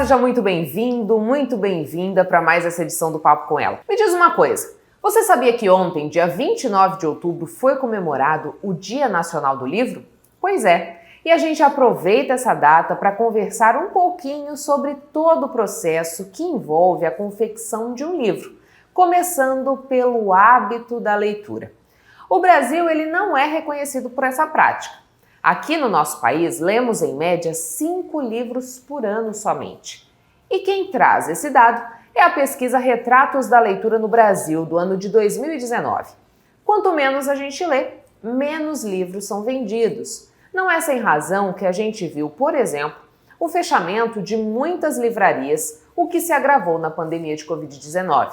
seja muito bem-vindo, muito bem-vinda para mais essa edição do Papo com Ela. Me diz uma coisa, você sabia que ontem, dia 29 de outubro, foi comemorado o Dia Nacional do Livro? Pois é, e a gente aproveita essa data para conversar um pouquinho sobre todo o processo que envolve a confecção de um livro, começando pelo hábito da leitura. O Brasil ele não é reconhecido por essa prática. Aqui no nosso país, lemos em média 5 livros por ano somente. E quem traz esse dado é a pesquisa Retratos da Leitura no Brasil, do ano de 2019. Quanto menos a gente lê, menos livros são vendidos. Não é sem razão que a gente viu, por exemplo, o fechamento de muitas livrarias, o que se agravou na pandemia de Covid-19.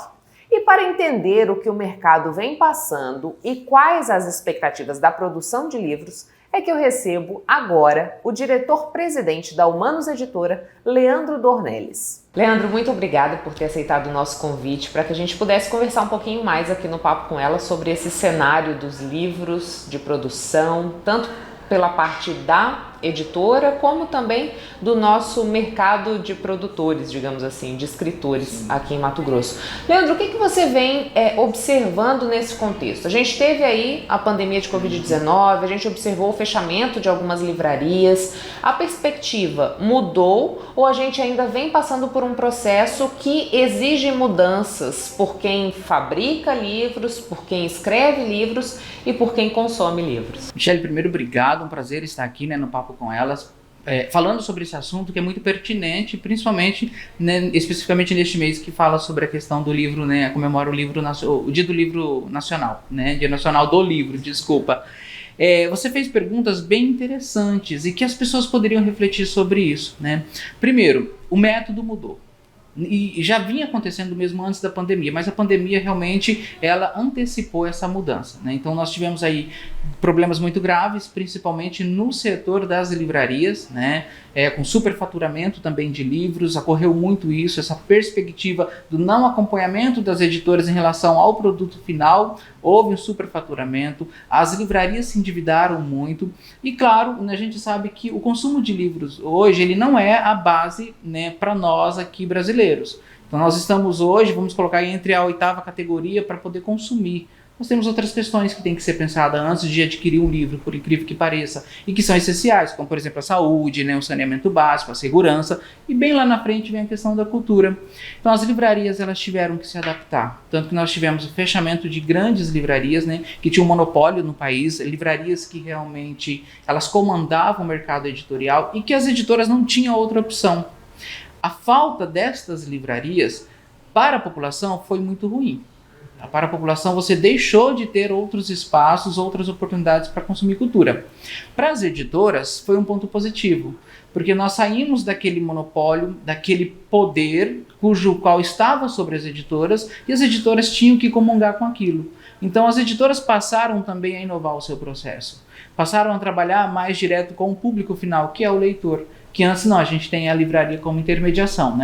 E para entender o que o mercado vem passando e quais as expectativas da produção de livros, é que eu recebo agora o diretor-presidente da Humanos Editora, Leandro Dornelles. Leandro, muito obrigada por ter aceitado o nosso convite para que a gente pudesse conversar um pouquinho mais aqui no Papo com Ela sobre esse cenário dos livros de produção, tanto pela parte da editora, como também do nosso mercado de produtores, digamos assim, de escritores aqui em Mato Grosso. Leandro, o que você vem observando nesse contexto? A gente teve aí a pandemia de Covid-19, a gente observou o fechamento de algumas livrarias. A perspectiva mudou ou a gente ainda vem passando por um processo que exige mudanças por quem fabrica livros, por quem escreve livros e por quem consome livros? Michele, primeiro, obrigado, um prazer estar aqui no Papo com Elas, falando sobre esse assunto que é muito pertinente, principalmente, especificamente neste mês que fala sobre a questão do livro, comemora o Dia do Livro Nacional, Dia Nacional do Livro, desculpa. Você fez perguntas bem interessantes e que as pessoas poderiam refletir sobre isso, Primeiro, o método mudou. E já vinha acontecendo mesmo antes da pandemia, mas a pandemia realmente ela antecipou essa mudança, Então nós tivemos aí problemas muito graves, principalmente no setor das livrarias, com superfaturamento também de livros, ocorreu muito isso, essa perspectiva do não acompanhamento das editoras em relação ao produto final, houve um superfaturamento, as livrarias se endividaram muito e claro, a gente sabe que o consumo de livros hoje ele não é a base para nós aqui brasileiros. Então nós estamos hoje, vamos colocar entre a 8ª categoria para poder consumir. Nós temos outras questões que têm que ser pensadas antes de adquirir um livro, por incrível que pareça, e que são essenciais, como por exemplo a saúde, o saneamento básico, a segurança, e bem lá na frente vem a questão da cultura. Então as livrarias elas tiveram que se adaptar, tanto que nós tivemos o fechamento de grandes livrarias, que tinham um monopólio no país, livrarias que realmente elas comandavam o mercado editorial e que as editoras não tinham outra opção. A falta destas livrarias para a população foi muito ruim. Para a população você deixou de ter outros espaços, outras oportunidades para consumir cultura. Para as editoras foi um ponto positivo, porque nós saímos daquele monopólio, daquele poder qual estava sobre as editoras e as editoras tinham que comungar com aquilo. Então as editoras passaram também a inovar o seu processo, passaram a trabalhar mais direto com o público final, que é o leitor, que antes não, a gente tem a livraria como intermediação,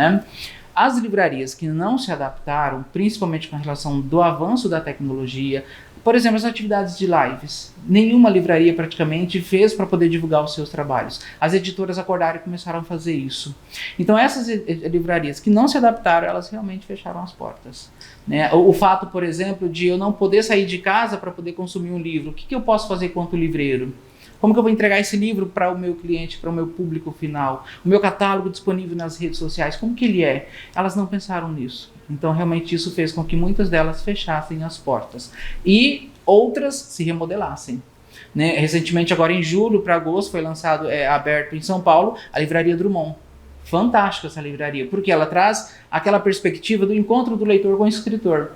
As livrarias que não se adaptaram, principalmente com relação do avanço da tecnologia, por exemplo, as atividades de lives, nenhuma livraria praticamente fez para poder divulgar os seus trabalhos. As editoras acordaram e começaram a fazer isso. Então essas livrarias que não se adaptaram, elas realmente fecharam as portas. O fato, por exemplo, de eu não poder sair de casa para poder consumir um livro, o que eu posso fazer quanto livreiro? Como que eu vou entregar esse livro para o meu cliente, para o meu público final? O meu catálogo disponível nas redes sociais, como que ele é? Elas não pensaram nisso. Então, realmente, isso fez com que muitas delas fechassem as portas. E outras se remodelassem. Recentemente, agora em julho para agosto, foi lançado, aberto em São Paulo, a Livraria Drummond. Fantástica essa livraria, porque ela traz aquela perspectiva do encontro do leitor com o escritor.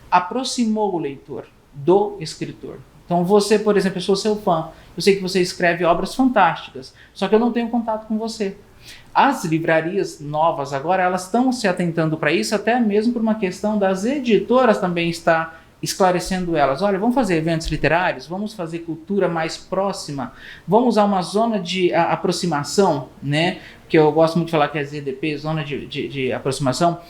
Aproximou o leitor do escritor. Então você, por exemplo, eu sou seu fã, eu sei que você escreve obras fantásticas, só que eu não tenho contato com você. As livrarias novas agora, elas estão se atentando para isso, até mesmo por uma questão das editoras também estar esclarecendo elas. Olha, vamos fazer eventos literários, vamos fazer cultura mais próxima, vamos usar uma zona de aproximação, que eu gosto muito de falar que é ZDP, zona de aproximação,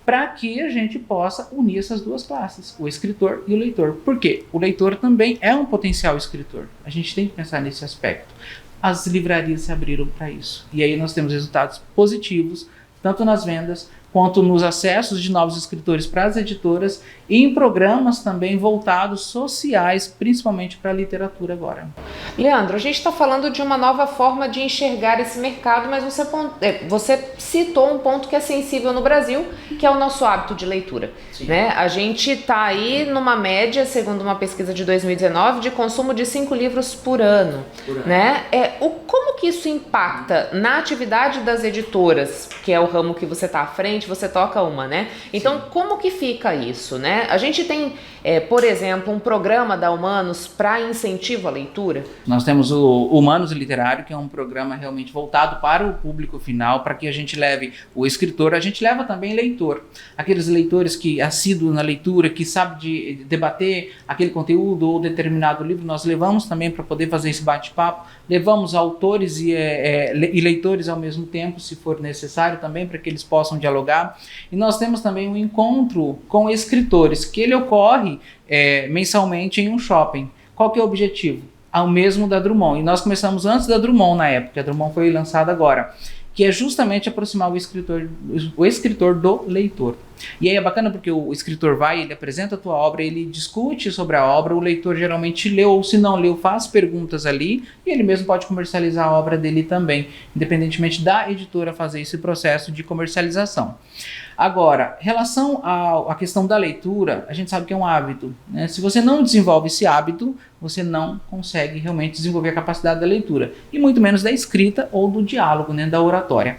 para que a gente possa unir essas duas classes, o escritor e o leitor. Por quê? O leitor também é um potencial escritor. A gente tem que pensar nesse aspecto. As livrarias se abriram para isso. E aí nós temos resultados positivos, tanto nas vendas, quanto nos acessos de novos escritores para as editoras e em programas também voltados sociais, principalmente para a literatura agora. Leandro, a gente está falando de uma nova forma de enxergar esse mercado, mas você citou um ponto que é sensível no Brasil, que é o nosso hábito de leitura. Né? A gente está aí numa média, segundo uma pesquisa de 2019, de consumo de 5 livros por ano. Né? Como que isso impacta na atividade das editoras, que é o ramo que você está à frente, você toca uma, né? Então, como que fica isso, né? A gente tem, por exemplo, um programa da Humanos para incentivo à leitura? Nós temos o Humanos Literário, que é um programa realmente voltado para o público final, para que a gente leve o escritor, a gente leva também leitor. Aqueles leitores que assíduos na leitura, que sabem de debater aquele conteúdo ou determinado livro, nós levamos também para poder fazer esse bate-papo, levamos autores e leitores ao mesmo tempo, se for necessário também, para que eles possam dialogar. E nós temos também um encontro com escritores, que ele ocorre mensalmente em um shopping. Qual que é o objetivo? Ao mesmo da Drummond. E nós começamos antes da Drummond na época, a Drummond foi lançada agora, que é justamente aproximar o escritor do leitor. E aí é bacana porque o escritor vai, ele apresenta a tua obra, ele discute sobre a obra, o leitor geralmente leu, ou se não leu, faz perguntas ali, e ele mesmo pode comercializar a obra dele também, independentemente da editora fazer esse processo de comercialização. Agora, em relação à questão da leitura, a gente sabe que é um hábito, né? Se você não desenvolve esse hábito, você não consegue realmente desenvolver a capacidade da leitura, e muito menos da escrita ou do diálogo, né, da oratória.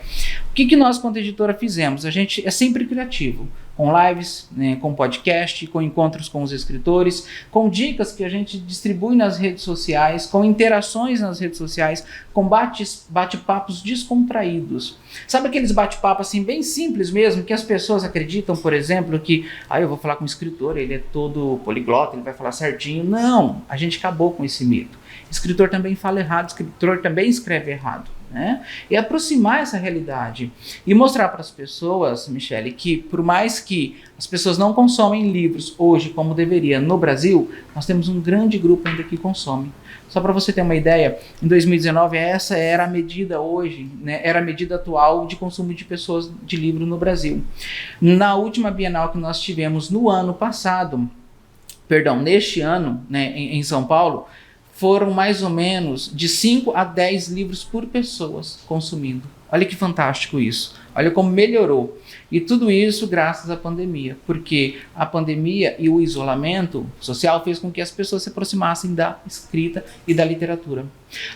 O que nós, quanto editora, fizemos? A gente é sempre criativo, com lives, né, com podcast, com encontros com os escritores, com dicas que a gente distribui nas redes sociais, com interações nas redes sociais, com bate-papos descontraídos. Sabe aqueles bate-papos assim, bem simples mesmo, que as pessoas acreditam, por exemplo, que eu vou falar com um escritor, ele é todo poliglota, ele vai falar certinho. Não, a gente acabou com esse mito. Escritor também fala errado, escritor também escreve errado. Né? E aproximar essa realidade e mostrar para as pessoas, Michele, que por mais que as pessoas não consomem livros hoje como deveria no Brasil, nós temos um grande grupo ainda que consome. Só para você ter uma ideia, em 2019 essa era a medida hoje, né, era a medida atual de consumo de pessoas de livro no Brasil. Na última Bienal que nós tivemos no ano passado, neste ano, né, em São Paulo, foram mais ou menos de 5 a 10 livros por pessoas consumindo. Olha que fantástico isso. Olha como melhorou. E tudo isso graças à pandemia, porque a pandemia e o isolamento social fez com que as pessoas se aproximassem da escrita e da literatura.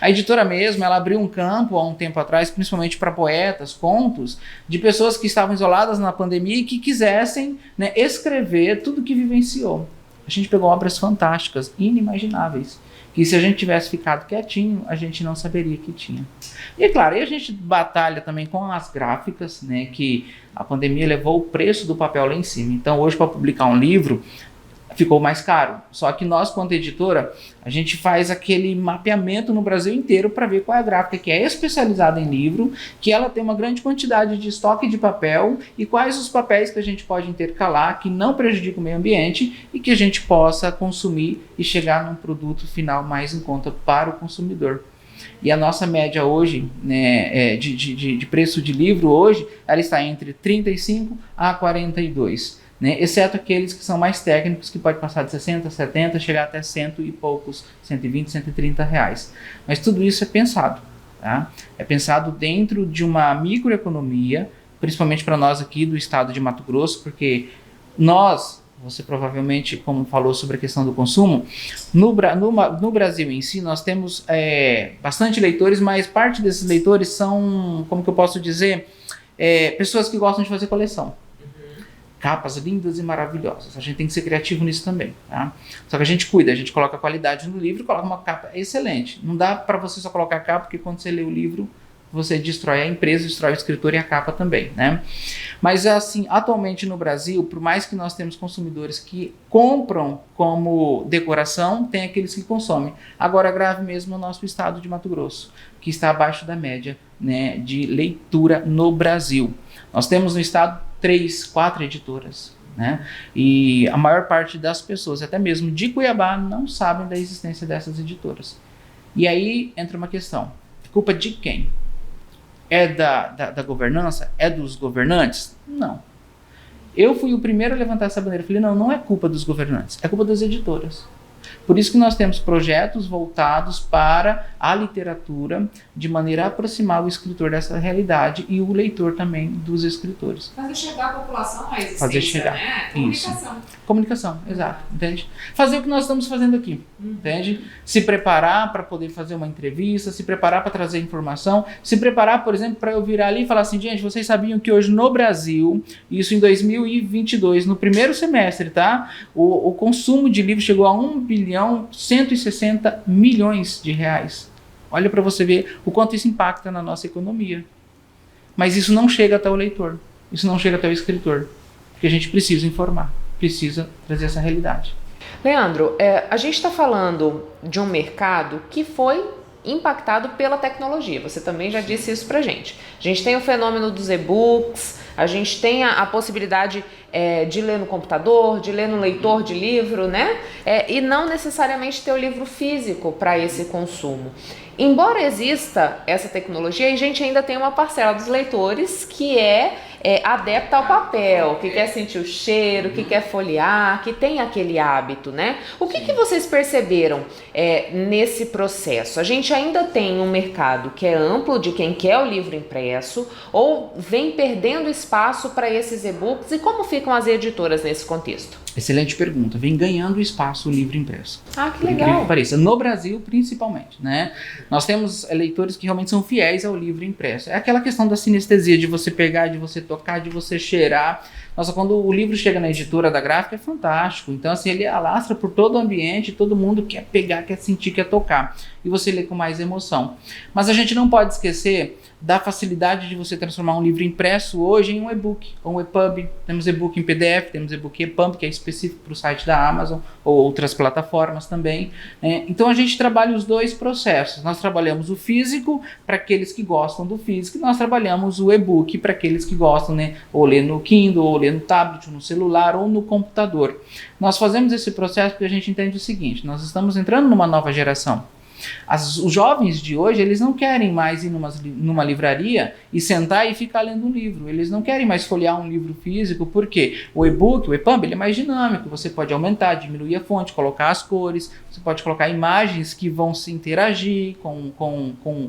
A editora mesmo, ela abriu um campo há um tempo atrás, principalmente para poetas, contos, de pessoas que estavam isoladas na pandemia e que quisessem, né, escrever tudo que vivenciou. A gente pegou obras fantásticas, inimagináveis, que se a gente tivesse ficado quietinho, a gente não saberia que tinha. E é claro, aí a gente batalha também com as gráficas, né, que a pandemia levou o preço do papel lá em cima. Então hoje, para publicar um livro, ficou mais caro. Só que nós, quanto editora, a gente faz aquele mapeamento no Brasil inteiro para ver qual é a gráfica que é especializada em livro, que ela tem uma grande quantidade de estoque de papel e quais os papéis que a gente pode intercalar que não prejudicam o meio ambiente e que a gente possa consumir e chegar num produto final mais em conta para o consumidor. E a nossa média hoje, né, de preço de livro hoje, ela está entre 35 a 42. Né, exceto aqueles que são mais técnicos, que pode passar de 60, 70, chegar até 100 e poucos, 120, 130 reais. Mas tudo isso é pensado, tá? É pensado dentro de uma microeconomia, principalmente para nós aqui do estado de Mato Grosso, porque você provavelmente, como falou sobre a questão do consumo, no Brasil em si nós temos bastante leitores, mas parte desses leitores são, como que eu posso dizer, pessoas que gostam de fazer coleção. Capas lindas e maravilhosas. A gente tem que ser criativo nisso também, tá? Só que a gente cuida, a gente coloca qualidade no livro, coloca uma capa excelente. Não dá para você só colocar a capa, porque quando você lê o livro, você destrói a empresa, destrói o escritor e a capa também, né? Mas assim, atualmente no Brasil, por mais que nós temos consumidores que compram como decoração, tem aqueles que consomem. Agora, grave mesmo no nosso estado de Mato Grosso, que está abaixo da média, né, de leitura no Brasil. Nós temos no estado 3, 4 editoras, né? E a maior parte das pessoas, até mesmo de Cuiabá, não sabem da existência dessas editoras. E aí entra uma questão: culpa de quem? É da governança? É dos governantes? Não. Eu fui o primeiro a levantar essa bandeira. Eu falei, não é culpa dos governantes, é culpa das editoras. Por isso que nós temos projetos voltados para a literatura, de maneira a aproximar o escritor dessa realidade e o leitor também dos escritores. Fazer chegar a população à existência, Fazer chegar. Né? Comunicação. Isso. Comunicação, exato. Entende? Fazer o que nós estamos fazendo aqui. Entende? Se preparar para poder fazer uma entrevista, se preparar para trazer informação, se preparar, por exemplo, para eu virar ali e falar assim, gente, vocês sabiam que hoje no Brasil, isso em 2022, no primeiro semestre, tá? O consumo de livros chegou a 1,160 bilhão de reais. Olha para você ver o quanto isso impacta na nossa economia. Mas isso não chega até o leitor, isso não chega até o escritor, porque a gente precisa informar, precisa trazer essa realidade. Leandro, a gente está falando de um mercado que foi impactado pela tecnologia. Você também já disse isso pra gente. A gente tem o fenômeno dos e-books, a gente tem a possibilidade de ler no computador, de ler no leitor de livro, né? E não necessariamente ter o livro físico para esse consumo. Embora exista essa tecnologia, a gente ainda tem uma parcela dos leitores que é adepta ao papel, que quer sentir o cheiro, que quer folhear, que tem aquele hábito, né? O que vocês perceberam nesse processo? A gente ainda tem um mercado que é amplo de quem quer o livro impresso ou vem perdendo espaço para esses e-books, e como ficam as editoras nesse contexto? Excelente pergunta. Vem ganhando espaço o livro impresso. Ah, que por legal. incrível que pareça. No Brasil, principalmente, né? Nós temos leitores que realmente são fiéis ao livro impresso. É aquela questão da sinestesia, de você pegar, de você tocar, de você cheirar. Nossa, quando o livro chega na editora da gráfica, é fantástico. Então, assim, ele alastra por todo o ambiente, todo mundo quer pegar, quer sentir, quer tocar. E você lê com mais emoção. Mas a gente não pode esquecer da facilidade de você transformar um livro impresso hoje em um e-book, ou um EPUB. Temos e-book em PDF, temos e-book EPUB, que é específico para o site da Amazon, ou outras plataformas também. Então a gente trabalha os dois processos. Nós trabalhamos o físico para aqueles que gostam do físico, e nós trabalhamos o e-book para aqueles que gostam, né, ou ler no Kindle, ou ler no tablet, ou no celular, ou no computador. Nós fazemos esse processo porque a gente entende o seguinte: nós estamos entrando numa nova geração. Os jovens de hoje, eles não querem mais ir numa livraria e sentar e ficar lendo um livro. Eles não querem mais folhear um livro físico, porque o e-book, o EPUB, ele é mais dinâmico. Você pode aumentar, diminuir a fonte, colocar as cores, você pode colocar imagens que vão se interagir com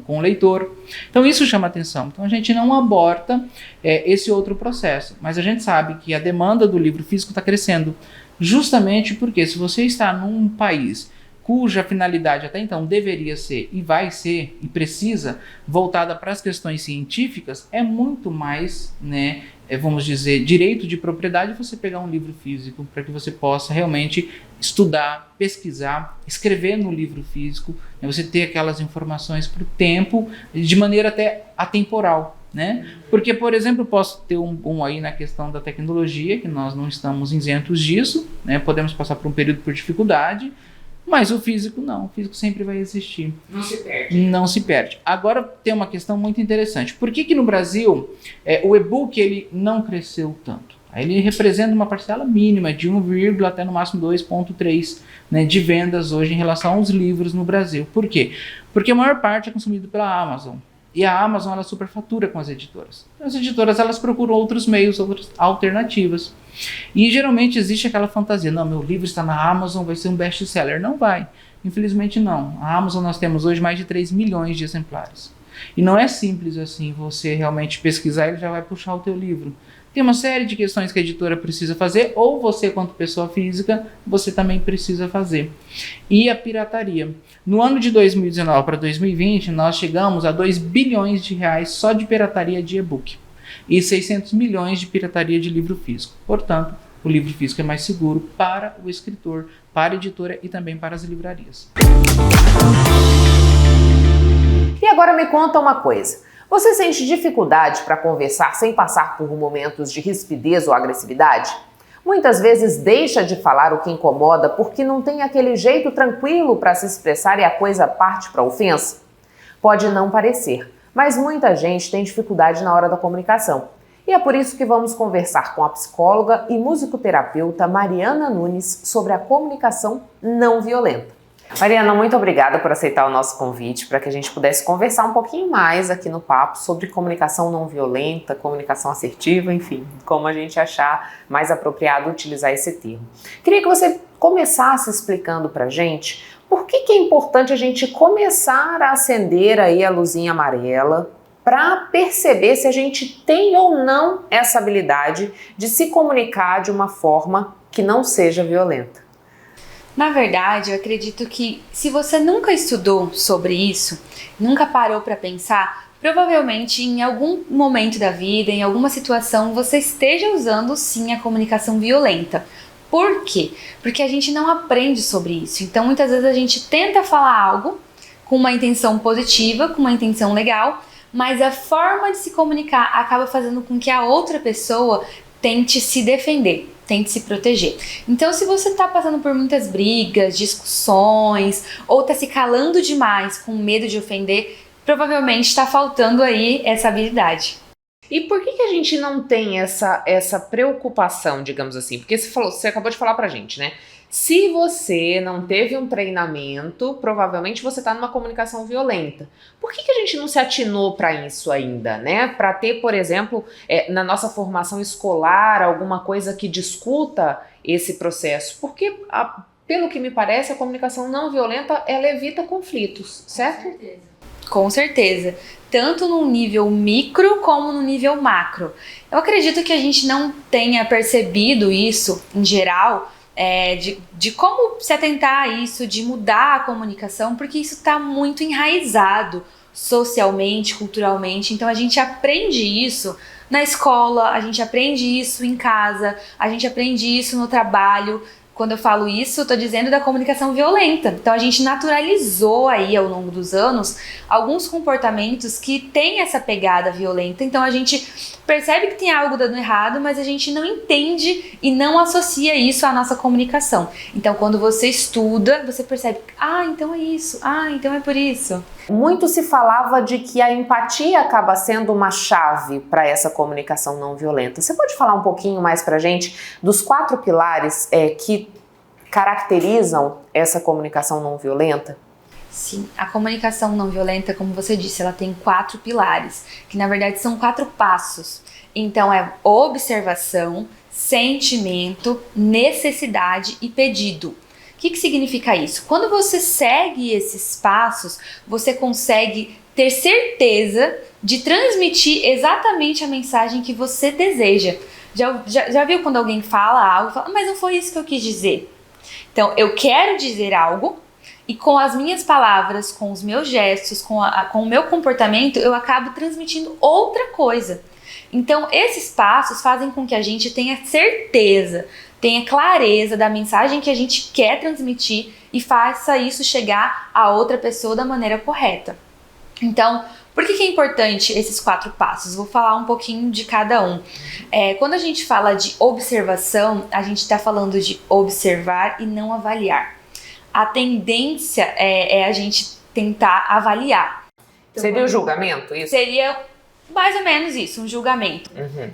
o leitor. Então isso chama atenção. Então a gente não aborta esse outro processo, mas a gente sabe que a demanda do livro físico está crescendo, justamente porque se você está num país cuja finalidade até então deveria ser, e vai ser, e precisa, voltada para as questões científicas, é muito mais, né, vamos dizer, direito de propriedade você pegar um livro físico para que você possa realmente estudar, pesquisar, escrever no livro físico, né, você ter aquelas informações para o tempo, de maneira até atemporal. Né? Porque, por exemplo, eu posso ter um aí na questão da tecnologia, que nós não estamos isentos disso, né? Podemos passar por um período por dificuldade, mas o físico não, o físico sempre vai existir. Não se perde. Não se perde. Agora tem uma questão muito interessante. Por que no Brasil o e-book ele não cresceu tanto? Ele representa uma parcela mínima de 1, até no máximo 2,3, né, de vendas hoje em relação aos livros no Brasil. Por quê? Porque a maior parte é consumido pela Amazon. E a Amazon, ela superfatura com as editoras. As editoras, elas procuram outros meios, outras alternativas. E geralmente existe aquela fantasia: não, meu livro está na Amazon, vai ser um best-seller. Não vai. Infelizmente não. A Amazon, nós temos hoje mais de 3 milhões de exemplares. E não é simples assim, você realmente pesquisar, ele já vai puxar o teu livro. Tem uma série de questões que a editora precisa fazer, ou você, quanto pessoa física, você também precisa fazer. E a pirataria. No ano de 2019 para 2020, nós chegamos a 2 bilhões de reais só de pirataria de e-book. E 600 milhões de pirataria de livro físico. Portanto, o livro físico é mais seguro para o escritor, para a editora e também para as livrarias. E agora me conta uma coisa. Você sente dificuldade para conversar sem passar por momentos de rispidez ou agressividade? Muitas vezes deixa de falar o que incomoda porque não tem aquele jeito tranquilo para se expressar e a coisa parte para ofensa? Pode não parecer, mas muita gente tem dificuldade na hora da comunicação. E é por isso que vamos conversar com a psicóloga e musicoterapeuta Mariana Nunes sobre a comunicação não violenta. Mariana, muito obrigada por aceitar o nosso convite para que a gente pudesse conversar um pouquinho mais aqui no Papo sobre comunicação não violenta, comunicação assertiva, enfim, como a gente achar mais apropriado utilizar esse termo. Queria que você começasse explicando para a gente por que é importante a gente começar a acender aí a luzinha amarela para perceber se a gente tem ou não essa habilidade de se comunicar de uma forma que não seja violenta. Na verdade, eu acredito que se você nunca estudou sobre isso, nunca parou para pensar, provavelmente em algum momento da vida, em alguma situação, você esteja usando sim a comunicação violenta. Por quê? Porque a gente não aprende sobre isso. Então, muitas vezes a gente tenta falar algo com uma intenção positiva, com uma intenção legal, mas a forma de se comunicar acaba fazendo com que a outra pessoa tente se defender, tente se proteger. Então, se você está passando por muitas brigas, discussões, ou está se calando demais com medo de ofender, provavelmente está faltando aí essa habilidade. E por que a gente não tem essa preocupação, digamos assim? Porque você acabou de falar pra gente, né? Se você não teve um treinamento, provavelmente você está numa comunicação violenta. Por que a gente não se atinou para isso ainda, né? Para ter, por exemplo, na nossa formação escolar, alguma coisa que discuta esse processo? Porque, pelo que me parece, a comunicação não violenta, ela evita conflitos, certo? Com certeza. Tanto no nível micro como no nível macro. Eu acredito que a gente não tenha percebido isso, em geral, de como se atentar a isso, de mudar a comunicação, porque isso está muito enraizado socialmente, culturalmente. Então a gente aprende isso na escola, a gente aprende isso em casa, a gente aprende isso no trabalho. Quando eu falo isso, eu estou dizendo da comunicação violenta. Então a gente naturalizou aí ao longo dos anos alguns comportamentos que têm essa pegada violenta. Então a gente percebe que tem algo dando errado, mas a gente não entende e não associa isso à nossa comunicação. Então quando você estuda, você percebe, então é isso, então é por isso. Muito se falava de que a empatia acaba sendo uma chave para essa comunicação não violenta. Você pode falar um pouquinho mais para a gente dos 4 pilares que caracterizam essa comunicação não violenta? Sim, a comunicação não violenta, como você disse, ela tem 4 pilares, que na verdade são 4 passos. Então é observação, sentimento, necessidade e pedido. O que significa isso? Quando você segue esses passos, você consegue ter certeza de transmitir exatamente a mensagem que você deseja. Já viu quando alguém fala algo e fala, mas não foi isso que eu quis dizer? Então, eu quero dizer algo e com as minhas palavras, com os meus gestos, com o meu comportamento, eu acabo transmitindo outra coisa. Então, esses passos fazem com que a gente tenha certeza, tenha clareza da mensagem que a gente quer transmitir e faça isso chegar a outra pessoa da maneira correta. Então, por que é importante esses 4 passos? Vou falar um pouquinho de cada um. Quando a gente fala de observação, a gente está falando de observar e não avaliar. A tendência é a gente tentar avaliar. Então, seria o julgamento, isso? Seria mais ou menos isso, um julgamento. Uhum.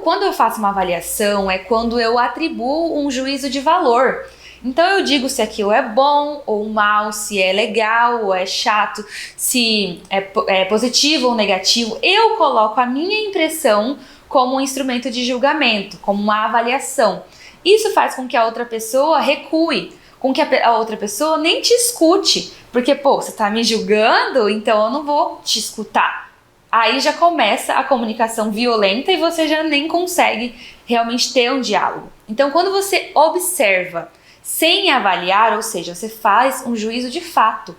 Quando eu faço uma avaliação, é quando eu atribuo um juízo de valor. Então eu digo se aquilo é bom ou mal, se é legal ou é chato, se é positivo ou negativo. Eu coloco a minha impressão como um instrumento de julgamento, como uma avaliação. Isso faz com que a outra pessoa recue, com que a outra pessoa nem te escute. Porque, você tá me julgando, então eu não vou te escutar. Aí já começa a comunicação violenta e você já nem consegue realmente ter um diálogo. Então, quando você observa sem avaliar, ou seja, você faz um juízo de fato.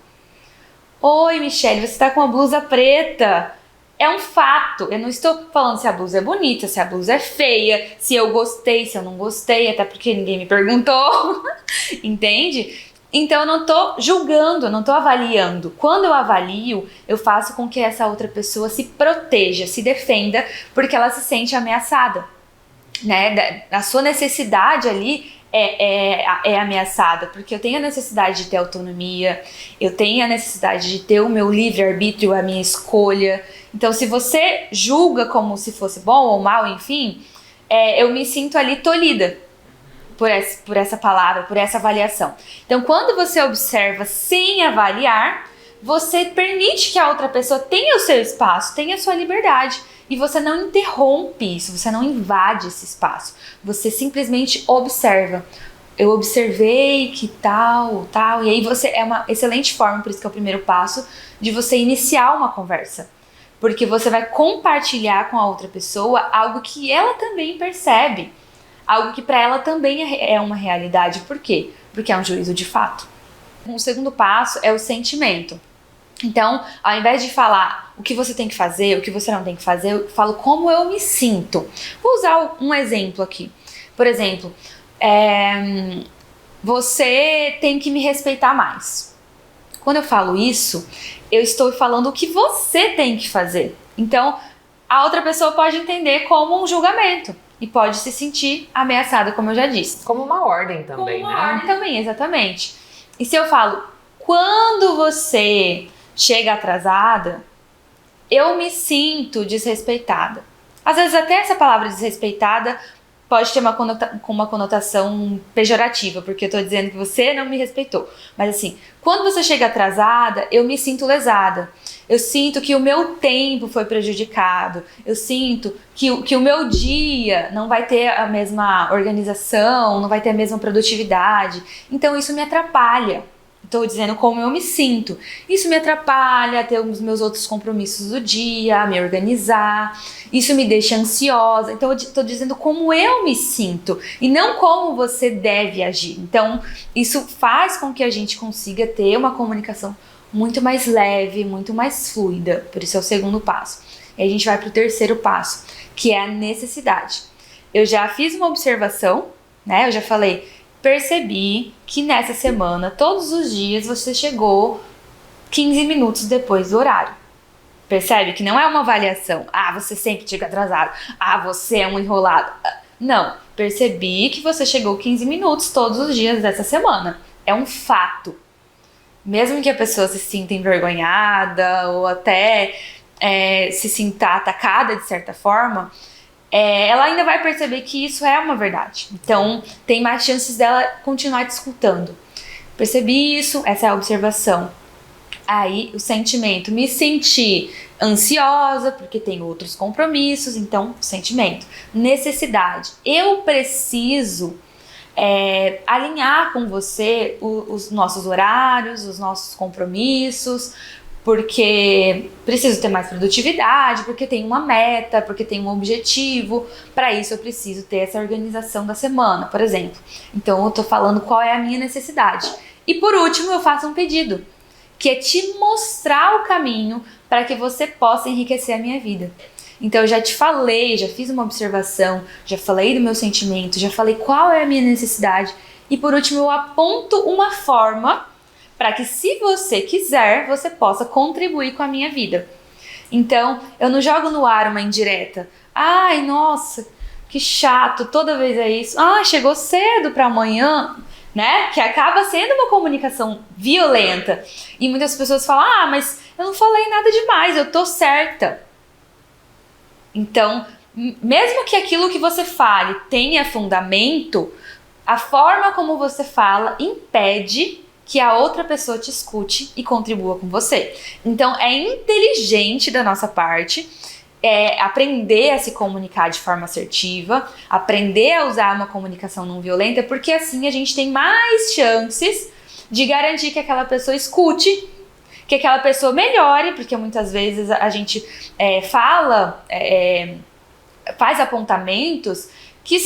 Oi, Michele, você está com uma blusa preta. É um fato. Eu não estou falando se a blusa é bonita, se a blusa é feia, se eu gostei, se eu não gostei, até porque ninguém me perguntou. Entende? Então eu não estou julgando, eu não estou avaliando. Quando eu avalio, eu faço com que essa outra pessoa se proteja, se defenda, porque ela se sente ameaçada, né? A sua necessidade ali é ameaçada, porque eu tenho a necessidade de ter autonomia, eu tenho a necessidade de ter o meu livre-arbítrio, a minha escolha. Então, se você julga como se fosse bom ou mal, enfim, eu me sinto ali tolhida. por essa palavra, por essa avaliação. Então, quando você observa sem avaliar, você permite que a outra pessoa tenha o seu espaço, tenha a sua liberdade. E você não interrompe isso, você não invade esse espaço. Você simplesmente observa. Eu observei que tal. E aí é uma excelente forma, por isso que é o primeiro passo, de você iniciar uma conversa. Porque você vai compartilhar com a outra pessoa algo que ela também percebe. Algo que para ela também é uma realidade. Por quê? Porque é um juízo de fato. O segundo passo é o sentimento. Então, ao invés de falar o que você tem que fazer, o que você não tem que fazer, eu falo como eu me sinto. Vou usar um exemplo aqui. Por exemplo, você tem que me respeitar mais. Quando eu falo isso, eu estou falando o que você tem que fazer. Então, a outra pessoa pode entender como um julgamento e pode se sentir ameaçada, como eu já disse. Como uma ordem também, como uma ordem também, exatamente. E se eu falo, quando você chega atrasada, eu me sinto desrespeitada. Às vezes até essa palavra desrespeitada pode ter uma conotação pejorativa, porque eu tô dizendo que você não me respeitou. Mas assim, quando você chega atrasada, eu me sinto lesada. Eu sinto que o meu tempo foi prejudicado. Eu sinto que o meu dia não vai ter a mesma organização, não vai ter a mesma produtividade. Então isso me atrapalha. Estou dizendo como eu me sinto. Isso me atrapalha a ter os meus outros compromissos do dia, a me organizar. Isso me deixa ansiosa. Então eu estou dizendo como eu me sinto e não como você deve agir. Então isso faz com que a gente consiga ter uma comunicação muito mais leve, muito mais fluida. Por isso é o segundo passo. E a gente vai para o terceiro passo, que é a necessidade. Eu já fiz uma observação, né? Eu já falei, percebi que nessa semana, todos os dias, você chegou 15 minutos depois do horário. Percebe que não é uma avaliação. Ah, você sempre chega atrasado. Ah, você é um enrolado. Não, percebi que você chegou 15 minutos todos os dias dessa semana. É um fato. Mesmo que a pessoa se sinta envergonhada ou até se sinta atacada de certa forma, ela ainda vai perceber que isso é uma verdade. Então, tem mais chances dela continuar te escutando. Percebi isso, essa é a observação. Aí, o sentimento, me senti ansiosa porque tenho outros compromissos, então, sentimento. Necessidade, eu preciso alinhar com você os nossos horários, os nossos compromissos, porque preciso ter mais produtividade, porque tem uma meta, porque tem um objetivo. Para isso eu preciso ter essa organização da semana, por exemplo. Então eu tô falando qual é a minha necessidade. E por último eu faço um pedido, que é te mostrar o caminho para que você possa enriquecer a minha vida. Então eu já te falei, já fiz uma observação, já falei do meu sentimento, já falei qual é a minha necessidade. E por último eu aponto uma forma para que, se você quiser, você possa contribuir com a minha vida. Então, eu não jogo no ar uma indireta. Ai, nossa, que chato, toda vez é isso. Ah, chegou cedo para amanhã, né? Que acaba sendo uma comunicação violenta. E muitas pessoas falam, ah, mas eu não falei nada demais, eu tô certa. Então, mesmo que aquilo que você fale tenha fundamento, a forma como você fala impede que a outra pessoa te escute e contribua com você. Então, é inteligente da nossa parte aprender a se comunicar de forma assertiva, aprender a usar uma comunicação não violenta, porque assim a gente tem mais chances de garantir que aquela pessoa escute, que aquela pessoa melhore, porque muitas vezes a gente faz apontamentos que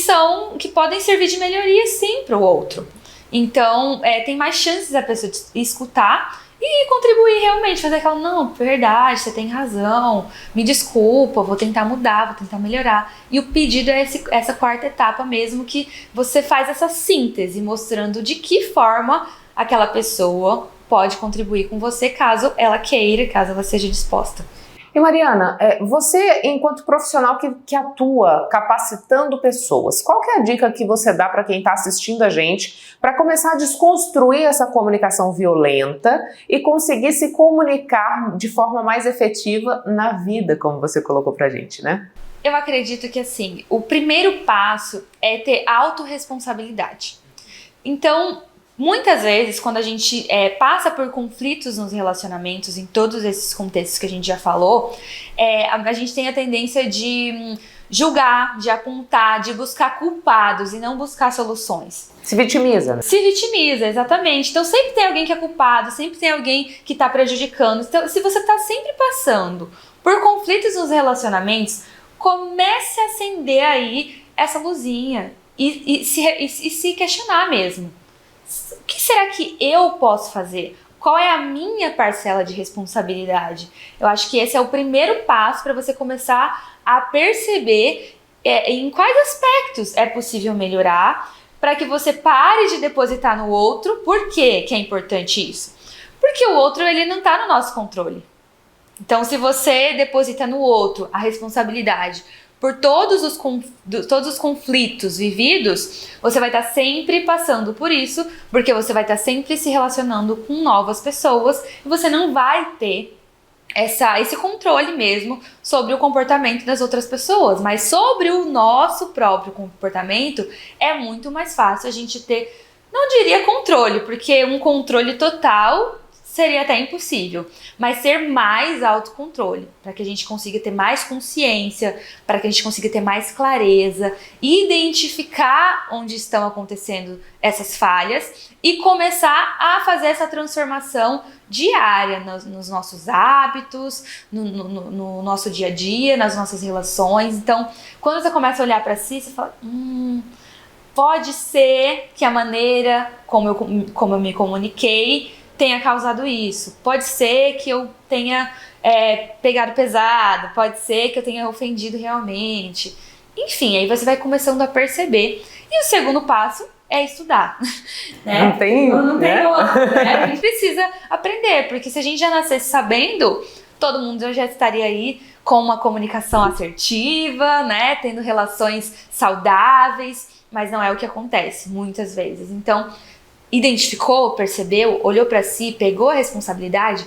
podem servir de melhoria sim para o outro. Então, tem mais chances da pessoa escutar e contribuir realmente, fazer aquela, não, verdade, você tem razão, me desculpa, vou tentar mudar, vou tentar melhorar. E o pedido é essa quarta etapa mesmo, que você faz essa síntese, mostrando de que forma aquela pessoa pode contribuir com você, caso ela queira, caso ela seja disposta. E Mariana, você, enquanto profissional que atua capacitando pessoas, qual que é a dica que você dá para quem está assistindo a gente para começar a desconstruir essa comunicação violenta e conseguir se comunicar de forma mais efetiva na vida, como você colocou para a gente, né? Eu acredito que, assim, o primeiro passo é ter autorresponsabilidade. Então, muitas vezes, quando a gente passa por conflitos nos relacionamentos, em todos esses contextos que a gente já falou, a gente tem a tendência de julgar, de apontar, de buscar culpados e não buscar soluções. Se vitimiza, né? Se vitimiza, exatamente. Então sempre tem alguém que é culpado, sempre tem alguém que está prejudicando. Então, se você está sempre passando por conflitos nos relacionamentos, comece a acender aí essa luzinha e se questionar mesmo. O que será que eu posso fazer? Qual é a minha parcela de responsabilidade? Eu acho que esse é o primeiro passo para você começar a perceber em quais aspectos é possível melhorar, para que você pare de depositar no outro. Por quê que é importante isso? Porque o outro, ele não está no nosso controle. Então, se você deposita no outro a responsabilidade por todos os conflitos vividos, você vai estar sempre passando por isso, porque você vai estar sempre se relacionando com novas pessoas e você não vai ter esse controle mesmo sobre o comportamento das outras pessoas. Mas sobre o nosso próprio comportamento é muito mais fácil a gente ter, não diria controle, porque um controle total seria até impossível, mas ter mais autocontrole, para que a gente consiga ter mais consciência, para que a gente consiga ter mais clareza, identificar onde estão acontecendo essas falhas e começar a fazer essa transformação diária nos nossos hábitos, no nosso dia a dia, nas nossas relações. Então, quando você começa a olhar para si, você fala, pode ser que a maneira como eu me comuniquei tenha causado isso. Pode ser que eu tenha pegado pesado, pode ser que eu tenha ofendido realmente. Enfim, aí você vai começando a perceber. E o segundo passo é estudar. Né? Não tem outro, né? A né? gente precisa aprender, porque se a gente já nascesse sabendo, todo mundo já estaria aí com uma comunicação assertiva, né? Tendo relações saudáveis, mas não é o que acontece muitas vezes. Então, identificou, percebeu, olhou para si, pegou a responsabilidade,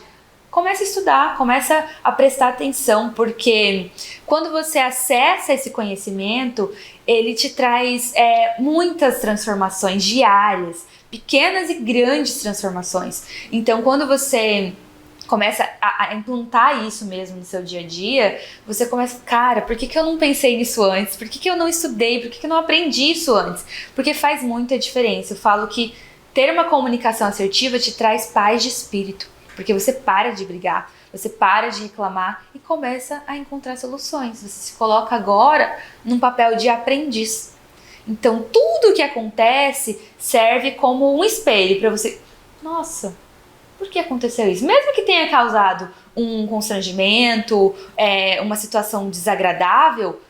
começa a estudar, começa a prestar atenção, porque quando você acessa esse conhecimento, ele te traz muitas transformações diárias, pequenas e grandes transformações. Então, quando você começa a implantar isso mesmo no seu dia a dia, você começa, cara, por que eu não pensei nisso antes? Por que eu não estudei? Por que eu não aprendi isso antes? Porque faz muita diferença. Eu falo que ter uma comunicação assertiva te traz paz de espírito, porque você para de brigar, você para de reclamar e começa a encontrar soluções. Você se coloca agora num papel de aprendiz. Então, tudo o que acontece serve como um espelho para você. Nossa, por que aconteceu isso? Mesmo que tenha causado um constrangimento, uma situação desagradável,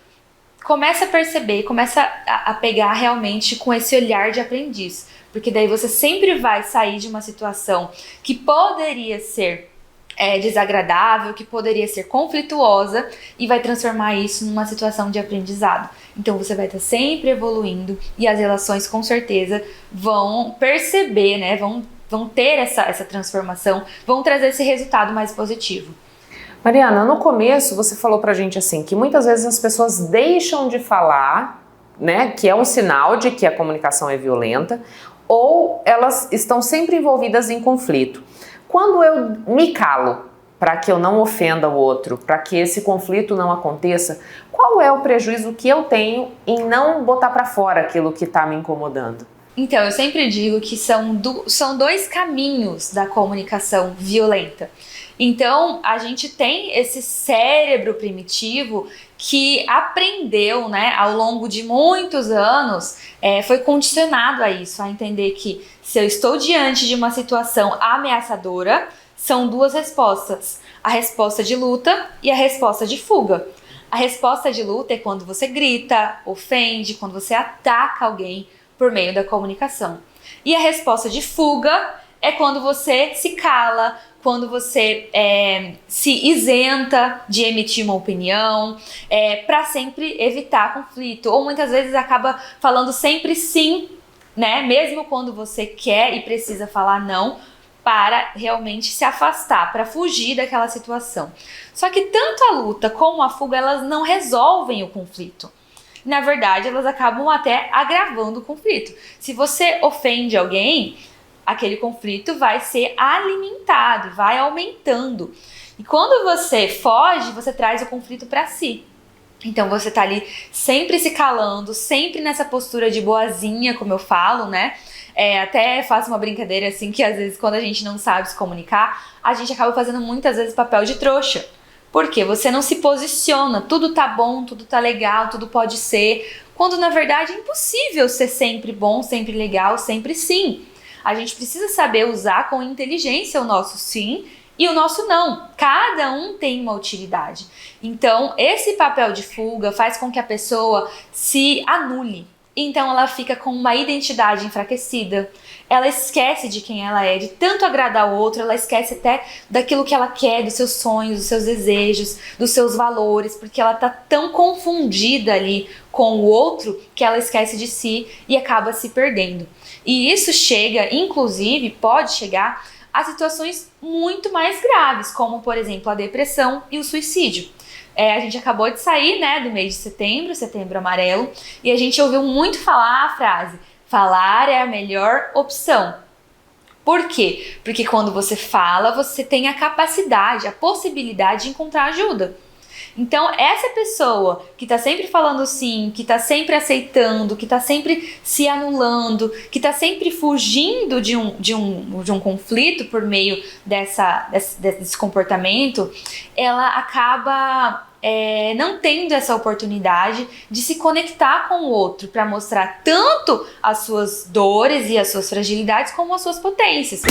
começa a perceber, começa a pegar realmente com esse olhar de aprendiz. Porque daí você sempre vai sair de uma situação que poderia ser desagradável, que poderia ser conflituosa e vai transformar isso numa situação de aprendizado. Então você vai estar sempre evoluindo e as relações com certeza vão perceber, né? Vão ter essa transformação, vão trazer esse resultado mais positivo. Mariana, no começo você falou pra gente assim, que muitas vezes as pessoas deixam de falar, né? Que é um sinal de que a comunicação é violenta, ou elas estão sempre envolvidas em conflito. Quando eu me calo para que eu não ofenda o outro, para que esse conflito não aconteça, qual é o prejuízo que eu tenho em não botar para fora aquilo que está me incomodando? Então, eu sempre digo que são dois caminhos da comunicação violenta. Então, a gente tem esse cérebro primitivo que aprendeu, né, ao longo de muitos anos, foi condicionado a isso, a entender que se eu estou diante de uma situação ameaçadora, são duas respostas, a resposta de luta e a resposta de fuga. A resposta de luta é quando você grita, ofende, quando você ataca alguém por meio da comunicação. E a resposta de fuga é quando você se cala, quando você se isenta de emitir uma opinião, para sempre evitar conflito. Ou muitas vezes acaba falando sempre sim, né? Mesmo quando você quer e precisa falar não, para realmente se afastar, para fugir daquela situação. Só que tanto a luta como a fuga, elas não resolvem o conflito. Na verdade, elas acabam até agravando o conflito. Se você ofende alguém, aquele conflito vai ser alimentado, vai aumentando. E quando você foge, você traz o conflito para si. Então você tá ali sempre se calando, sempre nessa postura de boazinha, como eu falo, né? Até faço uma brincadeira assim, que às vezes quando a gente não sabe se comunicar, a gente acaba fazendo muitas vezes papel de trouxa. Porque você não se posiciona, tudo tá bom, tudo tá legal, tudo pode ser, quando na verdade é impossível ser sempre bom, sempre legal, sempre sim. A gente precisa saber usar com inteligência o nosso sim e o nosso não. Cada um tem uma utilidade. Então, esse papel de fuga faz com que a pessoa se anule. Então, ela fica com uma identidade enfraquecida. Ela esquece de quem ela é, de tanto agradar o outro, ela esquece até daquilo que ela quer, dos seus sonhos, dos seus desejos, dos seus valores, porque ela tá tão confundida ali com o outro que ela esquece de si e acaba se perdendo. E isso chega, inclusive, pode chegar a situações muito mais graves, como, por exemplo, a depressão e o suicídio. A gente acabou de sair, né, do mês de setembro, Setembro Amarelo, e a gente ouviu muito falar a frase: falar é a melhor opção. Por quê? Porque quando você fala, você tem a capacidade, a possibilidade de encontrar ajuda. Então, essa pessoa que tá sempre falando sim, que tá sempre aceitando, que tá sempre se anulando, que tá sempre fugindo de um conflito por meio desse comportamento, ela acaba não tendo essa oportunidade de se conectar com o outro para mostrar tanto as suas dores e as suas fragilidades como as suas potências.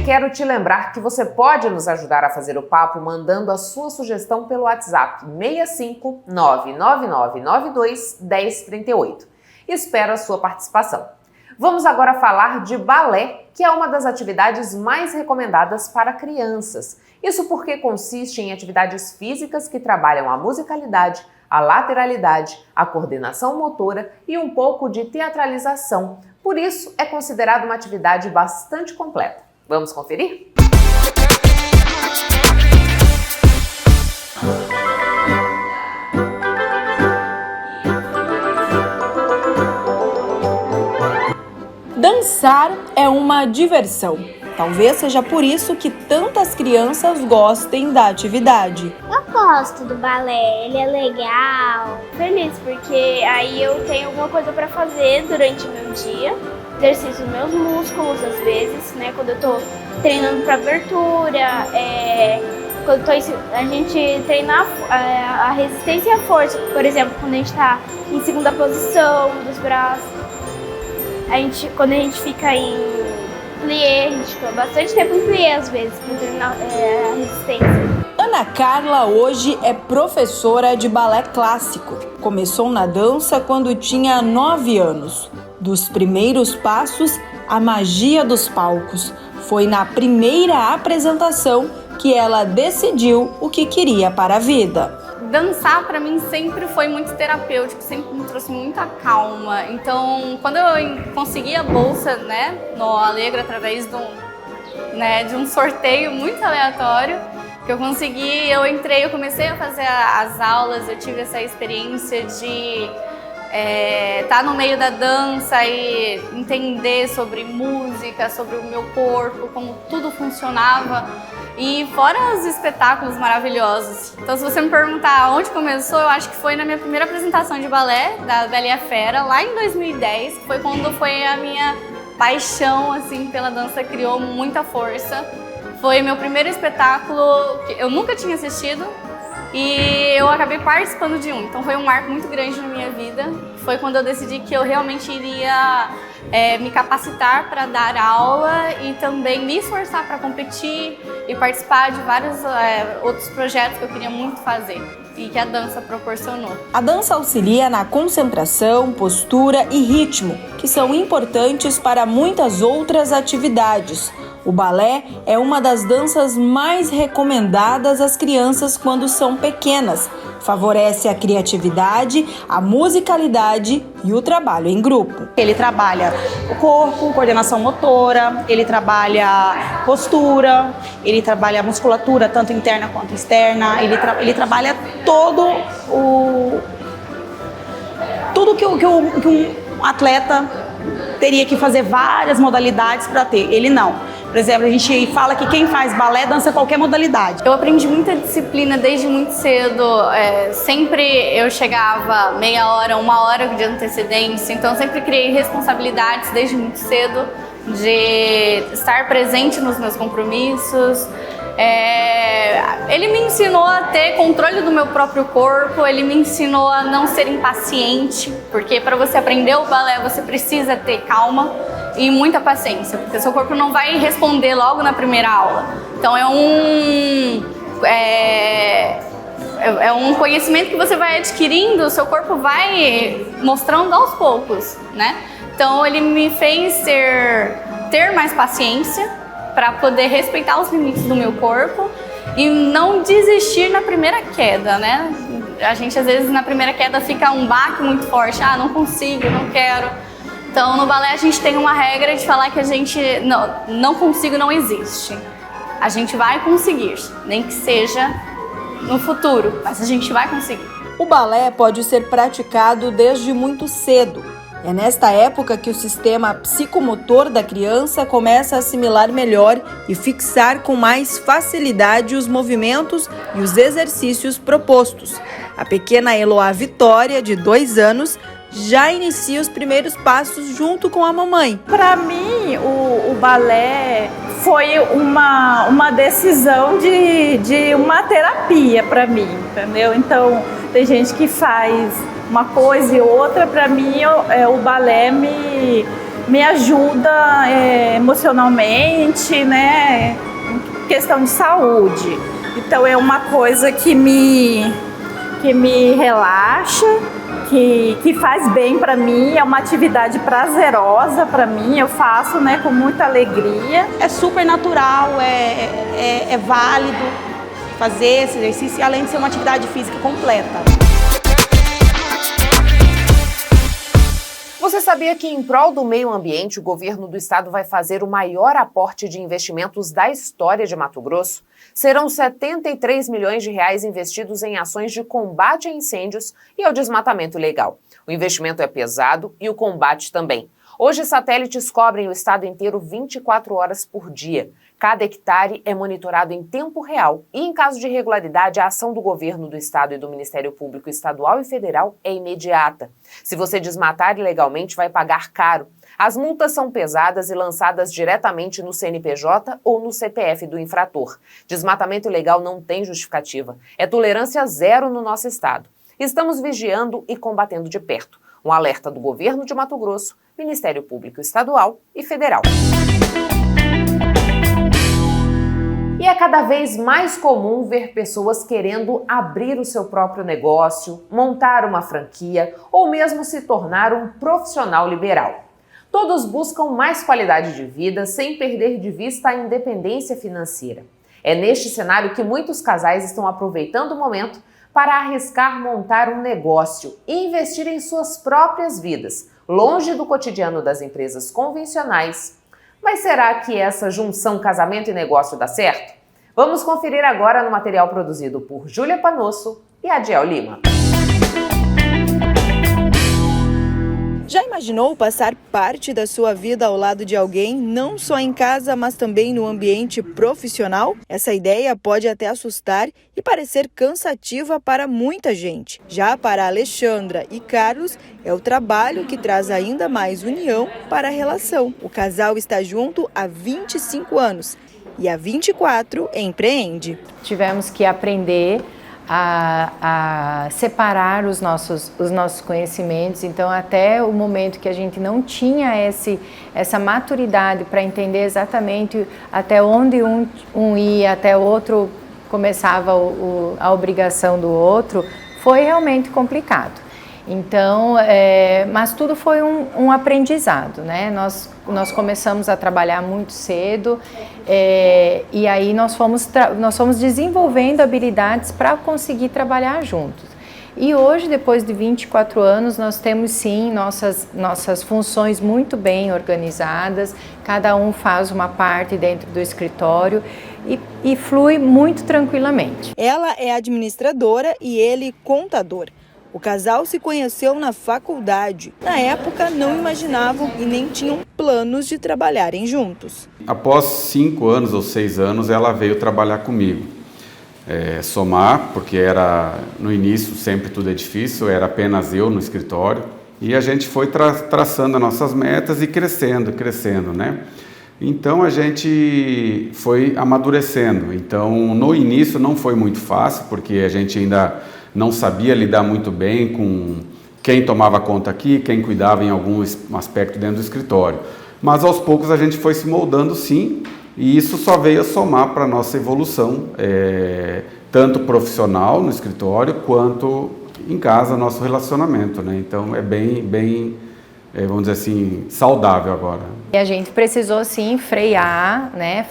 Quero te lembrar que você pode nos ajudar a fazer o papo mandando a sua sugestão pelo WhatsApp 65 99992 1038. Espero a sua participação. Vamos agora falar de balé, que é uma das atividades mais recomendadas para crianças. Isso porque consiste em atividades físicas que trabalham a musicalidade, a lateralidade, a coordenação motora e um pouco de teatralização. Por isso, é considerado uma atividade bastante completa. Vamos conferir? Dançar é uma diversão. Talvez seja por isso que tantas crianças gostem da atividade. Eu gosto do balé, ele é legal. Feliz porque aí eu tenho alguma coisa para fazer durante o meu dia. Exercício dos meus músculos às vezes, né? Quando eu tô treinando para abertura, quando a gente treina a resistência e a força. Por exemplo, quando a gente tá em segunda posição dos braços, quando a gente fica em plié, a gente fica bastante tempo em plié às vezes, para treinar a resistência. Ana Carla hoje é professora de balé clássico. Começou na dança quando tinha 9 anos. Dos primeiros passos, a magia dos palcos. Foi na primeira apresentação que ela decidiu o que queria para a vida. Dançar para mim sempre foi muito terapêutico, sempre me trouxe muita calma. Então, quando eu consegui a bolsa, né, no Alegro através de um sorteio muito aleatório, que eu entrei, eu comecei a fazer as aulas, eu tive essa experiência de estar no meio da dança e entender sobre música, sobre o meu corpo, como tudo funcionava. E fora os espetáculos maravilhosos. Então, se você me perguntar onde começou, eu acho que foi na minha primeira apresentação de balé, da Bela e a Fera, lá em 2010, que foi quando foi a minha paixão assim, pela dança, criou muita força. Foi meu primeiro espetáculo que eu nunca tinha assistido e eu acabei participando de um. Então, foi um marco muito grande na minha vida. Foi quando eu decidi que eu realmente iria me capacitar para dar aula e também me esforçar para competir e participar de vários outros projetos que eu queria muito fazer e que a dança proporcionou. A dança auxilia na concentração, postura e ritmo, que são importantes para muitas outras atividades. O balé é uma das danças mais recomendadas às crianças quando são pequenas. Favorece a criatividade, a musicalidade e o trabalho em grupo. Ele trabalha o corpo, coordenação motora, ele trabalha postura, ele trabalha a musculatura, tanto interna quanto externa, ele trabalha tudo que um atleta teria que fazer várias modalidades para ter. Ele não. Por exemplo, a gente fala que quem faz balé dança qualquer modalidade. Eu aprendi muita disciplina desde muito cedo. Sempre eu chegava meia hora, uma hora de antecedência. Então, sempre criei responsabilidades desde muito cedo de estar presente nos meus compromissos. Ele me ensinou a ter controle do meu próprio corpo, ele me ensinou a não ser impaciente, porque para você aprender o balé você precisa ter calma e muita paciência, porque seu corpo não vai responder logo na primeira aula. Então é um conhecimento que você vai adquirindo, o seu corpo vai mostrando aos poucos, né? Então ele me fez ter mais paciência para poder respeitar os limites do meu corpo e não desistir na primeira queda, né? A gente às vezes na primeira queda fica um baque muito forte, não consigo, não quero. Então no balé a gente tem uma regra de falar que a gente não consigo não existe. A gente vai conseguir, nem que seja no futuro, mas a gente vai conseguir. O balé pode ser praticado desde muito cedo. É nesta época que o sistema psicomotor da criança começa a assimilar melhor e fixar com mais facilidade os movimentos e os exercícios propostos. A pequena Eloá Vitória, de 2 anos, já inicia os primeiros passos junto com a mamãe. Para mim, o balé foi uma decisão de uma terapia para mim, entendeu? Então, tem gente que faz uma coisa e outra. Para mim, o balé me ajuda emocionalmente, né? Em questão de saúde. Então, é uma coisa que me relaxa, que faz bem para mim, é uma atividade prazerosa para mim, eu faço, né, com muita alegria. É super natural, é válido fazer esse exercício, além de ser uma atividade física completa. Você sabia que, em prol do meio ambiente, o governo do estado vai fazer o maior aporte de investimentos da história de Mato Grosso? Serão 73 milhões de reais investidos em ações de combate a incêndios e ao desmatamento ilegal. O investimento é pesado e o combate também. Hoje, satélites cobrem o estado inteiro 24 horas por dia. Cada hectare é monitorado em tempo real e, em caso de irregularidade, a ação do governo do estado e do Ministério Público Estadual e Federal é imediata. Se você desmatar ilegalmente, vai pagar caro. As multas são pesadas e lançadas diretamente no CNPJ ou no CPF do infrator. Desmatamento ilegal não tem justificativa. É tolerância zero no nosso estado. Estamos vigiando e combatendo de perto. Um alerta do governo de Mato Grosso, Ministério Público Estadual e Federal. E é cada vez mais comum ver pessoas querendo abrir o seu próprio negócio, montar uma franquia ou mesmo se tornar um profissional liberal. Todos buscam mais qualidade de vida sem perder de vista a independência financeira. É neste cenário que muitos casais estão aproveitando o momento para arriscar montar um negócio e investir em suas próprias vidas, longe do cotidiano das empresas convencionais. Mas será que essa junção casamento e negócio dá certo? Vamos conferir agora no material produzido por Júlia Panosso e Adiel Lima. Já imaginou passar parte da sua vida ao lado de alguém, não só em casa, mas também no ambiente profissional? Essa ideia pode até assustar e parecer cansativa para muita gente. Já para Alexandra e Carlos, é o trabalho que traz ainda mais união para a relação. O casal está junto há 25 anos e há 24 empreende. Tivemos que aprender a separar os nossos conhecimentos. Então, até o momento que a gente não tinha essa maturidade para entender exatamente até onde um ia, até o outro começava a obrigação do outro, foi realmente complicado. Então, mas tudo foi um aprendizado, né? Nós começamos a trabalhar muito cedo e aí nós fomos desenvolvendo habilidades para conseguir trabalhar juntos. E hoje, depois de 24 anos, nós temos sim nossas funções muito bem organizadas, cada um faz uma parte dentro do escritório e flui muito tranquilamente. Ela é administradora e ele contador. O casal se conheceu na faculdade. Na época, não imaginavam e nem tinham planos de trabalharem juntos. Após 5 anos ou 6 anos, ela veio trabalhar comigo. Somar, porque no início sempre tudo é difícil, era apenas eu no escritório. E a gente foi traçando as nossas metas e crescendo, né? Então a gente foi amadurecendo. Então no início não foi muito fácil, porque a gente ainda não sabia lidar muito bem com quem tomava conta aqui, quem cuidava em algum aspecto dentro do escritório. Mas aos poucos a gente foi se moldando sim, e isso só veio a somar para a nossa evolução, tanto profissional no escritório, quanto em casa, nosso relacionamento, né? Então é bem, vamos dizer assim, saudável agora. E a gente precisou sim frear, né?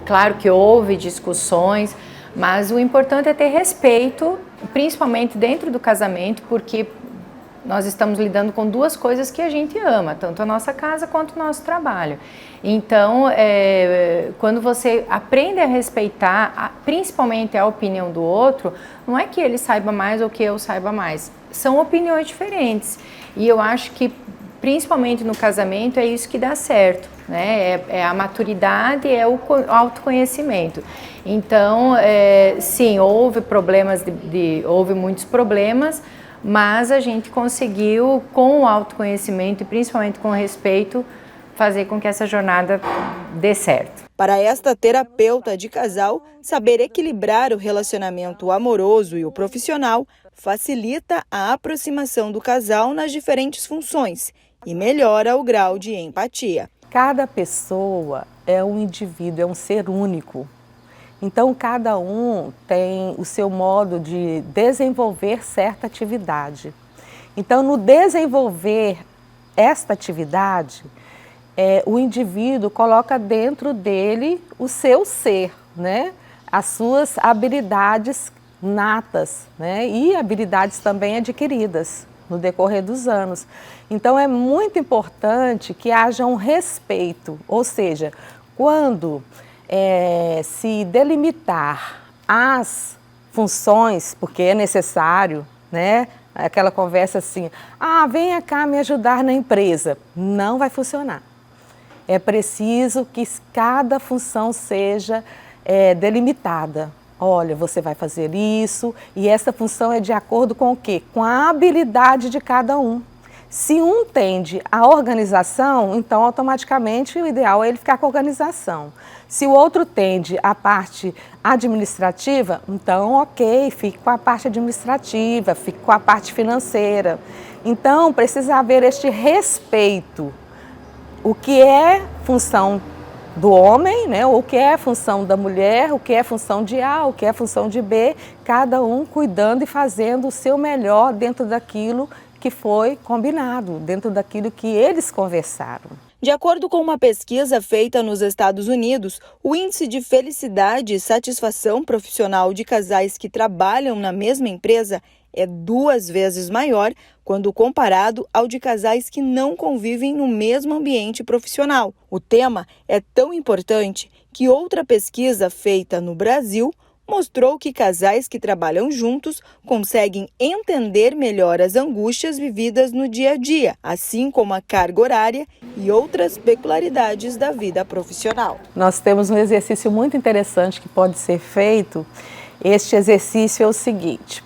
Claro que houve discussões, mas o importante é ter respeito, principalmente dentro do casamento, porque nós estamos lidando com duas coisas que a gente ama, tanto a nossa casa quanto o nosso trabalho. Então, quando você aprende a respeitar, principalmente a opinião do outro, não é que ele saiba mais ou que eu saiba mais. São opiniões diferentes. E eu acho que, principalmente no casamento, é isso que dá certo, né? É a maturidade, é o autoconhecimento. Então, sim, houve problemas, houve muitos problemas, mas a gente conseguiu, com o autoconhecimento e principalmente com o respeito, fazer com que essa jornada dê certo. Para esta terapeuta de casal, saber equilibrar o relacionamento amoroso e o profissional facilita a aproximação do casal nas diferentes funções e melhora o grau de empatia. Cada pessoa é um indivíduo, é um ser único. Então, cada um tem o seu modo de desenvolver certa atividade. Então, no desenvolver esta atividade, o indivíduo coloca dentro dele o seu ser, né? As suas habilidades natas, né? E habilidades também adquiridas no decorrer dos anos. Então, é muito importante que haja um respeito, ou seja, quando se delimitar as funções, porque é necessário, né? Aquela conversa assim, venha cá me ajudar na empresa. Não vai funcionar. É preciso que cada função seja delimitada. Olha, você vai fazer isso e essa função é de acordo com o quê? Com a habilidade de cada um. Se um tende à organização, então automaticamente o ideal é ele ficar com a organização. Se o outro tende à parte administrativa, então ok, fique com a parte administrativa, fique com a parte financeira. Então precisa haver este respeito. O que é função do homem, né? O que é função da mulher, o que é função de A, o que é função de B, cada um cuidando e fazendo o seu melhor dentro daquilo que foi combinado, dentro daquilo que eles conversaram. De acordo com uma pesquisa feita nos Estados Unidos, o índice de felicidade e satisfação profissional de casais que trabalham na mesma empresa é 2 vezes maior quando comparado ao de casais que não convivem no mesmo ambiente profissional. O tema é tão importante que outra pesquisa feita no Brasil mostrou que casais que trabalham juntos conseguem entender melhor as angústias vividas no dia a dia, assim como a carga horária e outras peculiaridades da vida profissional. Nós temos um exercício muito interessante que pode ser feito. Este exercício é o seguinte: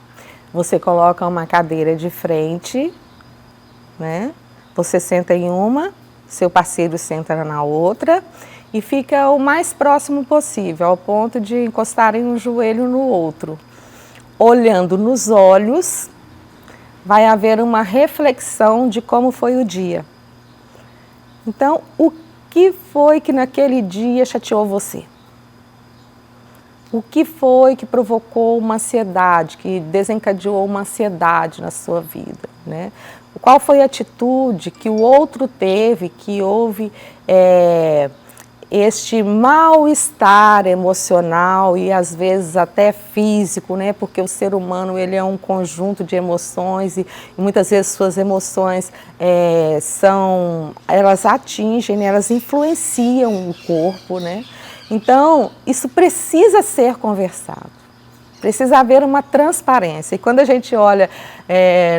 você coloca uma cadeira de frente, né? Você senta em uma, seu parceiro senta na outra e fica o mais próximo possível, ao ponto de encostarem um joelho no outro. Olhando nos olhos, vai haver uma reflexão de como foi o dia. Então, o que foi que naquele dia chateou você? o que foi que provocou uma ansiedade, que desencadeou uma ansiedade na sua vida, né? Qual foi a atitude que o outro teve, que houve este mal-estar emocional e às vezes até físico, né? Porque o ser humano ele é um conjunto de emoções e muitas vezes suas emoções elas atingem, né? Elas influenciam o corpo, né? Então, isso precisa ser conversado, precisa haver uma transparência. E quando a gente olha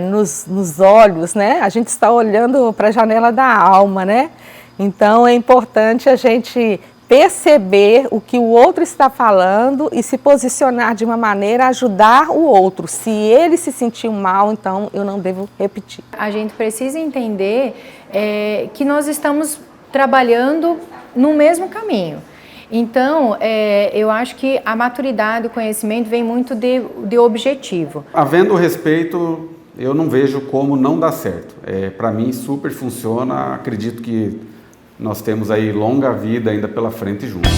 nos olhos, né, a gente está olhando para a janela da alma, né? Então, é importante a gente perceber o que o outro está falando e se posicionar de uma maneira a ajudar o outro. Se ele se sentiu mal, então eu não devo repetir. A gente precisa entender que nós estamos trabalhando no mesmo caminho. Então, eu acho que a maturidade, o conhecimento vem muito de objetivo. Havendo respeito, eu não vejo como não dá certo. Para mim, super funciona. Acredito que nós temos aí longa vida ainda pela frente juntos.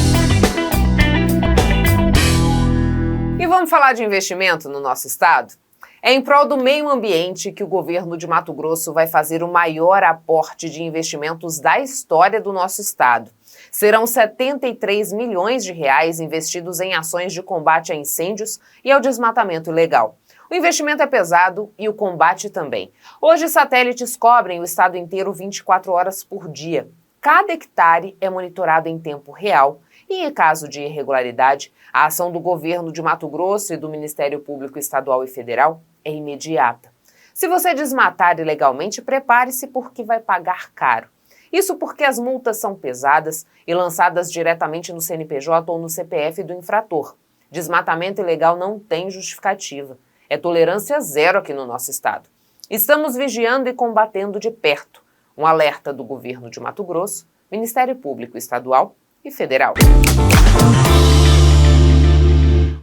E vamos falar de investimento no nosso estado? É em prol do meio ambiente que o governo de Mato Grosso vai fazer o maior aporte de investimentos da história do nosso estado. Serão 73 milhões de reais investidos em ações de combate a incêndios e ao desmatamento ilegal. O investimento é pesado e o combate também. Hoje, satélites cobrem o estado inteiro 24 horas por dia. Cada hectare é monitorado em tempo real e, em caso de irregularidade, a ação do governo de Mato Grosso e do Ministério Público Estadual e Federal é imediata. Se você desmatar ilegalmente, prepare-se porque vai pagar caro. Isso porque as multas são pesadas e lançadas diretamente no CNPJ ou no CPF do infrator. Desmatamento ilegal não tem justificativa. É tolerância zero aqui no nosso estado. Estamos vigiando e combatendo de perto. Um alerta do governo de Mato Grosso, Ministério Público Estadual e Federal.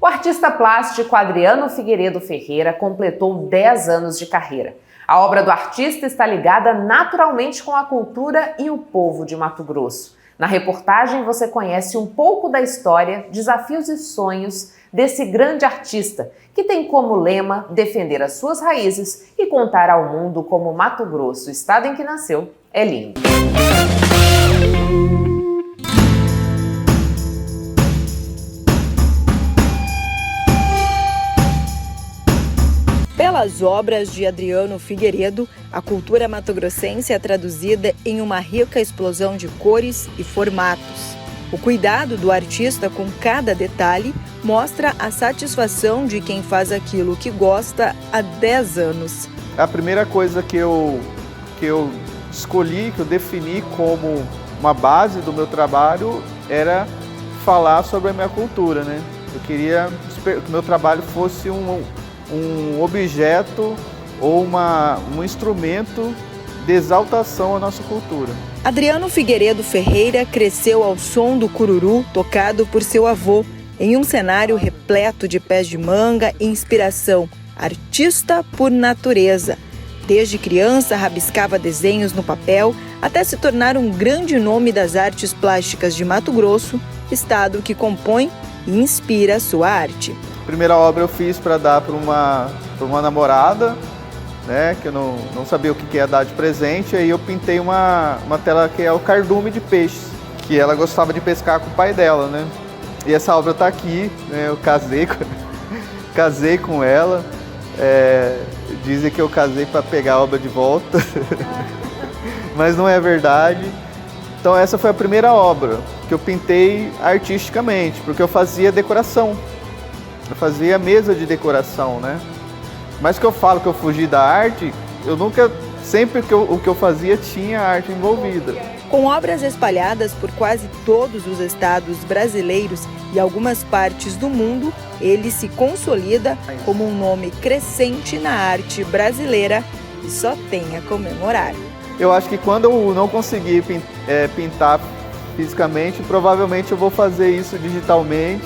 O artista plástico Adriano Figueiredo Ferreira completou 10 anos de carreira. A obra do artista está ligada naturalmente com a cultura e o povo de Mato Grosso. Na reportagem você conhece um pouco da história, desafios e sonhos desse grande artista, que tem como lema defender as suas raízes e contar ao mundo como Mato Grosso, o estado em que nasceu, é lindo. Pelas obras de Adriano Figueiredo, a cultura matogrossense é traduzida em uma rica explosão de cores e formatos. O cuidado do artista com cada detalhe mostra a satisfação de quem faz aquilo que gosta há 10 anos. A primeira coisa que eu escolhi, que eu defini como uma base do meu trabalho era falar sobre a minha cultura, né? Eu queria que o meu trabalho fosse um objeto ou um instrumento de exaltação à nossa cultura. Adriano Figueiredo Ferreira cresceu ao som do cururu tocado por seu avô, em um cenário repleto de pés de manga e inspiração, artista por natureza. Desde criança rabiscava desenhos no papel até se tornar um grande nome das artes plásticas de Mato Grosso, estado que compõe e inspira sua arte. A primeira obra eu fiz para dar para uma namorada, né, que eu não sabia o que ia dar de presente, aí eu pintei uma tela que é o cardume de peixes, que ela gostava de pescar com o pai dela, né? E essa obra está aqui, né, eu casei com ela, dizem que eu casei para pegar a obra de volta, mas não é verdade. Então essa foi a primeira obra que eu pintei artisticamente, porque eu fazia decoração. Eu fazia mesa de decoração, né? Mas que eu falo que eu fugi da arte, eu nunca, sempre o que eu fazia tinha arte envolvida. Com obras espalhadas por quase todos os estados brasileiros e algumas partes do mundo, ele se consolida como um nome crescente na arte brasileira e só tem a comemorar. Eu acho que quando eu não conseguir pintar fisicamente, provavelmente eu vou fazer isso digitalmente.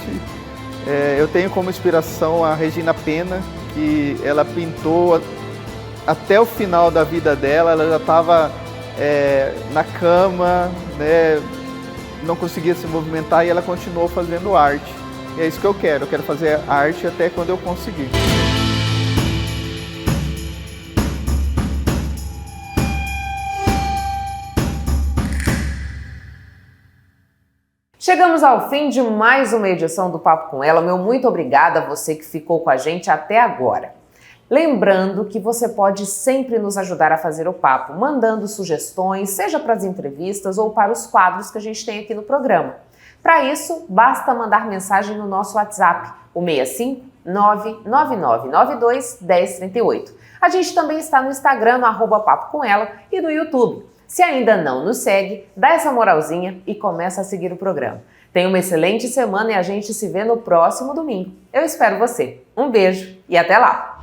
Eu tenho como inspiração a Regina Pena, que ela pintou até o final da vida dela, ela já estava na cama, né, não conseguia se movimentar e ela continuou fazendo arte. E é isso que eu quero fazer arte até quando eu conseguir. Chegamos ao fim de mais uma edição do Papo com Ela. Meu muito obrigada a você que ficou com a gente até agora. Lembrando que você pode sempre nos ajudar a fazer o papo, mandando sugestões, seja para as entrevistas ou para os quadros que a gente tem aqui no programa. Para isso, basta mandar mensagem no nosso WhatsApp, o 65 99992 1038. A gente também está no Instagram, no @papo com ela, e no YouTube. Se ainda não nos segue, dá essa moralzinha e começa a seguir o programa. Tenha uma excelente semana e a gente se vê no próximo domingo. Eu espero você. Um beijo e até lá!